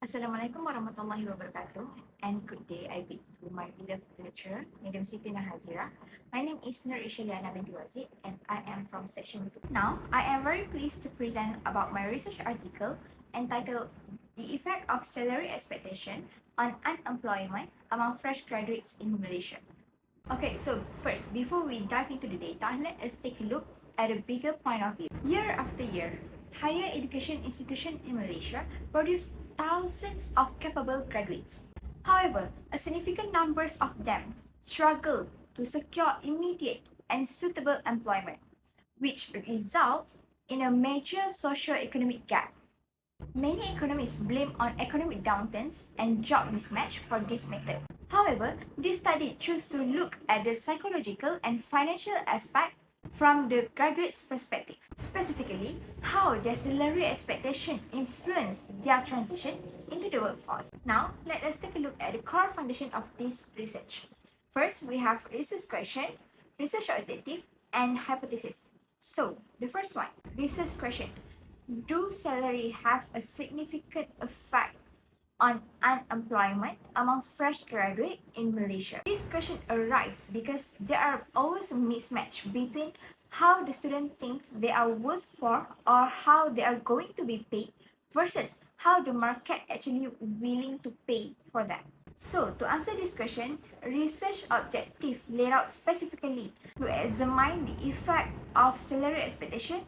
Assalamualaikum warahmatullahi wabarakatuh and good day. I bid to my beloved lecturer, Madam Siti Nahazira. My name is Nur Ishaliana binti Wazid and I am from section 2. Now, I am very pleased to present about my research article entitled The Effect of Salary Expectation on Unemployment Among Fresh Graduates in Malaysia. Okay, so first, before we dive into the data, let us take a look at a bigger point of view. Year after year, higher education institutions in Malaysia produce thousands of capable graduates. However, a significant numbers of them struggle to secure immediate and suitable employment, which results in a major socio-economic gap. Many economists blame on economic downturns and job mismatch for this method. However, this study chose to look at the psychological and financial aspect from the graduate's perspective, specifically how their salary expectation influence their transition into the workforce. Now, let us take a look at the core foundation of this research. First, we have research question, research objective, and hypothesis. So, the first one, research question. Do salary have a significant effect on unemployment among fresh graduates in Malaysia? This question arises because there are always a mismatch between how the student thinks they are worth for or how they are going to be paid versus how the market actually willing to pay for that. So, to answer this question, research objective laid out specifically to examine the effect of salary expectation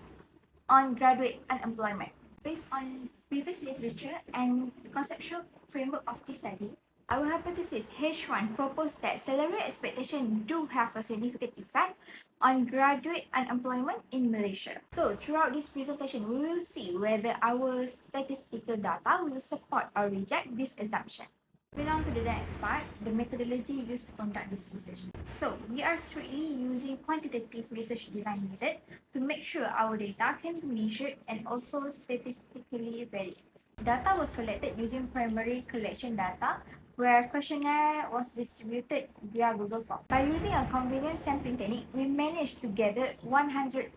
on graduate unemployment. Based on previous literature and conceptual framework of this study, our hypothesis H1 proposed that salary expectation do have a significant effect on graduate unemployment in Malaysia. So throughout this presentation, we will see whether our statistical data will support or reject this assumption. Moving on to the next part, the methodology used to conduct this research. So, we are strictly using quantitative research design method to make sure our data can be measured and also statistically valid. Data was collected using primary collection data where questionnaire was distributed via Google Form. By using a convenient sampling technique, we managed to gather 110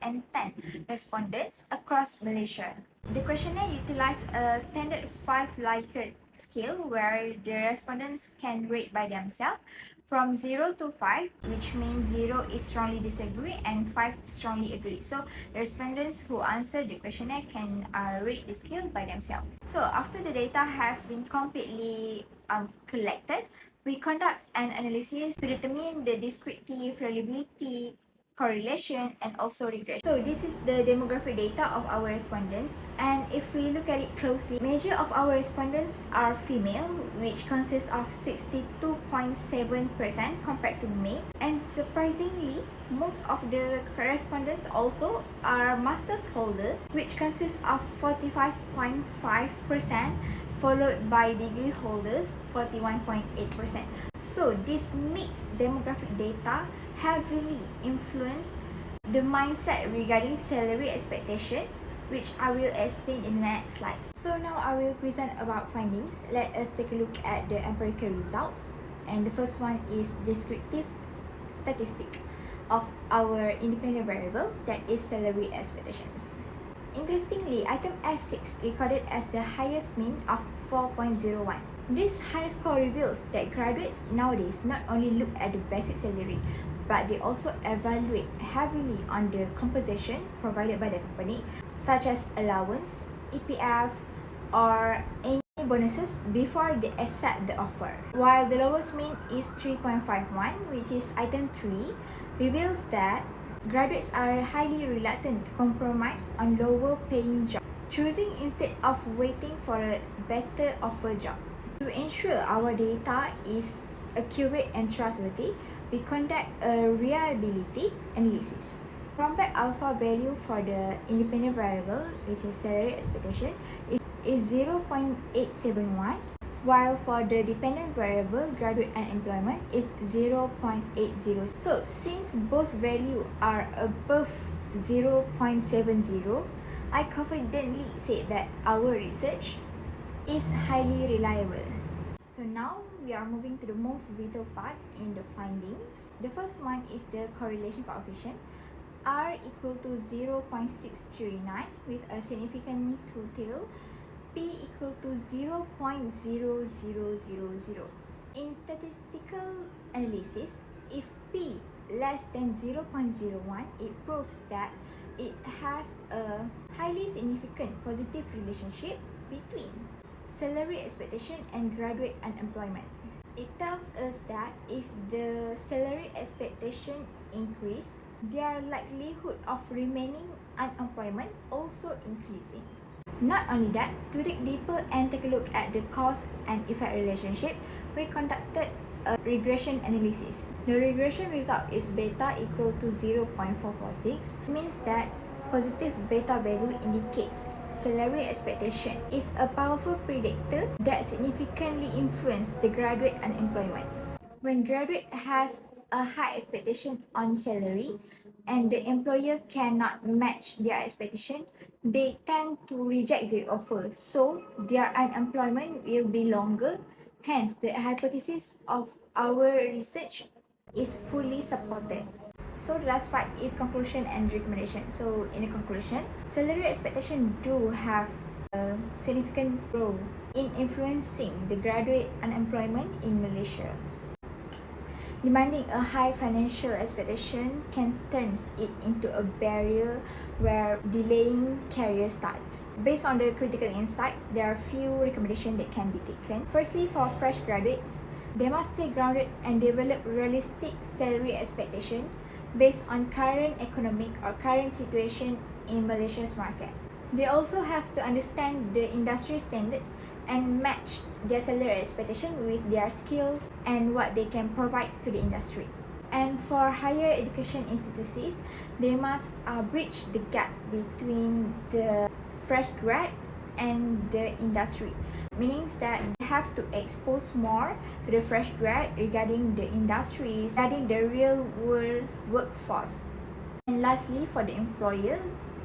respondents across Malaysia. The questionnaire utilized a standard 5 Likert scale where the respondents can rate by themselves from 0 to 5, which means 0 is strongly disagree and 5 strongly agree. So the respondents who answer the questionnaire can rate the scale by themselves. So after the data has been completely collected, we conduct an analysis to determine the descriptive reliability, correlation, and also regression. So this is the demographic data of our respondents, and if we look at it closely, major of our respondents are female, which consists of 62.7% compared to male, and surprisingly, most of the respondents also are master's holder, which consists of 45.5%, followed by degree holders 41.8%. So this mixed demographic data heavily influenced the mindset regarding salary expectation, which I will explain in the next slides. So now I will present about findings. Let us take a look at the empirical results. And the first one is descriptive statistic of our independent variable, that is salary expectations. Interestingly, item S6 recorded as the highest mean of 4.01. This high score reveals that graduates nowadays not only look at the basic salary, but they also evaluate heavily on the compensation provided by the company, such as allowance, EPF, or any bonuses before they accept the offer. While the lowest mean is 3.51, which is item 3, reveals that graduates are highly reluctant to compromise on lower paying jobs, choosing instead of waiting for a better offer job. To ensure our data is accurate and trustworthy, we conduct a reliability analysis. Cronbach alpha value for the independent variable, which is salary expectation, is 0.871, while for the dependent variable, graduate unemployment, is 0.80. So since both values are above 0.70, I confidently say that our research is highly reliable. So now we are moving to the most vital part in the findings. The first one is the correlation coefficient. R equal to 0.639 with a significant two-tail P equal to 0.0000. In statistical analysis, if P less than 0.01, it proves that it has a highly significant positive relationship between salary expectation and graduate unemployment. It tells us that if the salary expectation increase, their likelihood of remaining unemployment also increasing. Not only that, to dig deeper and take a look at the cause and effect relationship, we conducted a regression analysis. The regression result is beta equal to 0.446. It means that positive beta value indicates salary expectation is a powerful predictor that significantly influences the graduate unemployment. When graduate has a high expectation on salary and the employer cannot match their expectation, they tend to reject the offer. So their unemployment will be longer. Hence, the hypothesis of our research is fully supported. So the last part is conclusion and recommendation. So in the conclusion, salary expectation do have a significant role in influencing the graduate unemployment in Malaysia. Demanding a high financial expectation can turn it into a barrier where delaying career starts. Based on the critical insights, there are few recommendations that can be taken. Firstly, for fresh graduates, they must stay grounded and develop realistic salary expectation based on current economic or current situation in Malaysia's market. They also have to understand the industry standards and match their salary expectation with their skills and what they can provide to the industry. And for higher education institutions, they must bridge the gap between the fresh grad and the industry, meaning that they have to expose more to the fresh grad regarding the industries, regarding the real world workforce. And lastly, for the employer,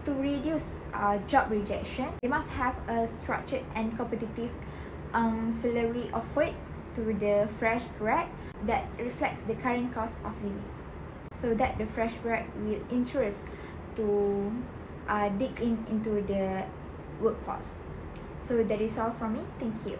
to reduce job rejection, they must have a structured and competitive salary offered to the fresh grad that reflects the current cost of living, so that the fresh grad will interest to dig into the workforce. So that is all from me. Thank you.